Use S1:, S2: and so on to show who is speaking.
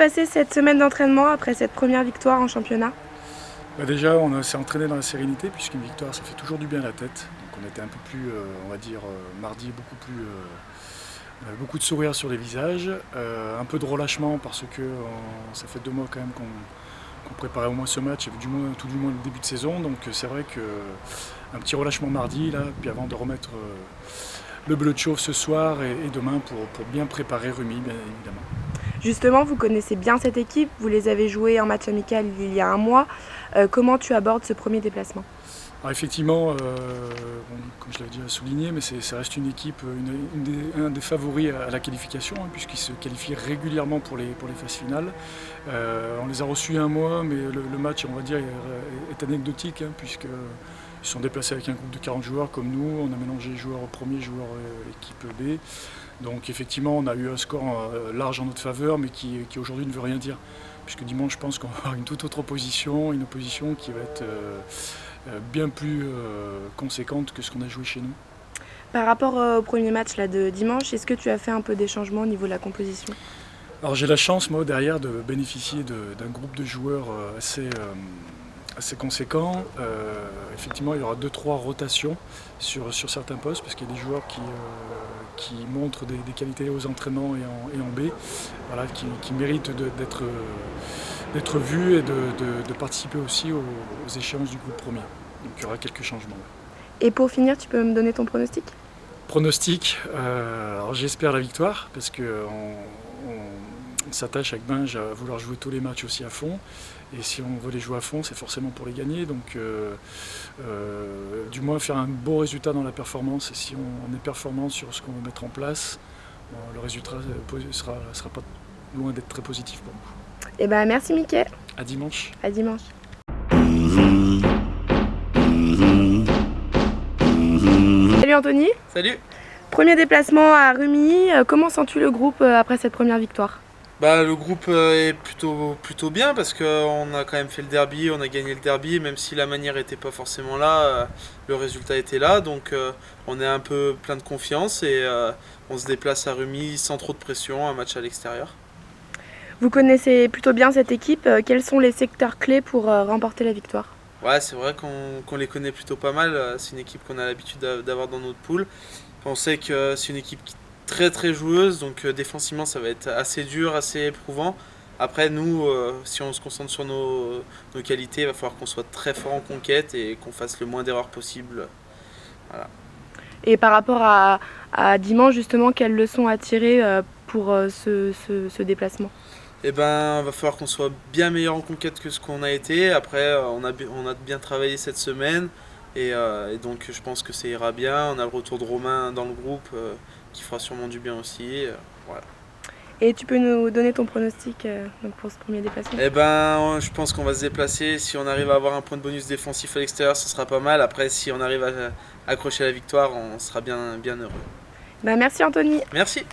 S1: passé cette semaine d'entraînement après cette première victoire en championnat?
S2: Déjà, on s'est entraîné dans la sérénité, puisqu'une victoire, ça fait toujours du bien à la tête. Donc on était un peu plus, on va dire, mardi, on avait beaucoup de sourires sur les visages, un peu de relâchement parce que ça fait 2 mois quand même qu'on préparait au moins ce match, et tout du moins le début de saison. Donc c'est vrai qu'un petit relâchement mardi, là, puis avant de remettre le bleu de chauve ce soir et demain pour bien préparer Rumi, bien évidemment.
S1: Justement, vous connaissez bien cette équipe, vous les avez joués en match amical il y a un mois. Comment tu abordes ce premier déplacement?
S2: Alors effectivement, comme je l'avais déjà souligné, mais ça reste une équipe, un des favoris à la qualification, hein, puisqu'ils se qualifient régulièrement pour les phases finales. On les a reçus il y a un mois, mais le match, on va dire, est anecdotique, hein, puisqu'ils sont déplacés avec un groupe de 40 joueurs comme nous. On a mélangé joueurs premier, joueurs équipe B. Donc effectivement, on a eu un score large en notre faveur, mais qui aujourd'hui ne veut rien dire. Puisque dimanche, je pense qu'on va avoir une toute autre opposition, une opposition qui va être bien plus conséquente que ce qu'on a joué chez nous.
S1: Par rapport au premier match là, de dimanche, est-ce que tu as fait un peu des changements au niveau de la composition?
S2: Alors j'ai la chance, moi, derrière, de bénéficier d'un groupe de joueurs assez conséquent. Effectivement, il y aura 2-3 rotations sur certains postes, parce qu'il y a des joueurs qui montrent des qualités aux entraînements et en B, voilà, qui méritent d'être vus et de participer aussi aux échéances du groupe premier. Donc il y aura quelques changements.
S1: Et pour finir, tu peux me donner ton pronostic?
S2: Pronostic, alors j'espère la victoire, parce qu'on s'attache avec Binge à vouloir jouer tous les matchs aussi à fond. Et si on veut les jouer à fond, c'est forcément pour les gagner. Donc du moins faire un beau résultat dans la performance. Et si on est performant sur ce qu'on veut mettre en place, le résultat sera pas loin d'être très positif pour nous.
S1: Eh ben, merci Mickey.
S2: À dimanche.
S1: À dimanche. Salut Anthony.
S3: Salut.
S1: Premier déplacement à Rumilly. Comment sens-tu le groupe après cette première victoire?
S3: Le groupe est plutôt bien parce qu'on a quand même fait le derby, on a gagné le derby, même si la manière n'était pas forcément là, le résultat était là, donc on est un peu plein de confiance et on se déplace à Rumilly sans trop de pression, un match à l'extérieur.
S1: Vous connaissez plutôt bien cette équipe. Quels sont les secteurs clés pour remporter la victoire?
S3: Ouais, c'est vrai qu'on les connaît plutôt pas mal, c'est une équipe qu'on a l'habitude d'avoir dans notre poule. On sait que c'est une équipe qui très très joueuse, donc défensivement ça va être assez dur, assez éprouvant. Après nous, si on se concentre sur nos qualités, il va falloir qu'on soit très fort en conquête et qu'on fasse le moins d'erreurs possible. Voilà.
S1: Et par rapport à dimanche justement, quelles leçons à tirer pour ce déplacement?
S3: Eh ben, va falloir qu'on soit bien meilleur en conquête que ce qu'on a été. Après, on a bien travaillé cette semaine et donc je pense que ça ira bien. On a le retour de Romain dans le groupe qui fera sûrement du bien aussi. Voilà.
S1: Et tu peux nous donner ton pronostic donc pour ce premier déplacement?
S3: Eh ben, je pense qu'on va se déplacer. Si on arrive à avoir un point de bonus défensif à l'extérieur, ce sera pas mal. Après, si on arrive à accrocher la victoire, on sera bien heureux.
S1: Merci Anthony.
S3: Merci.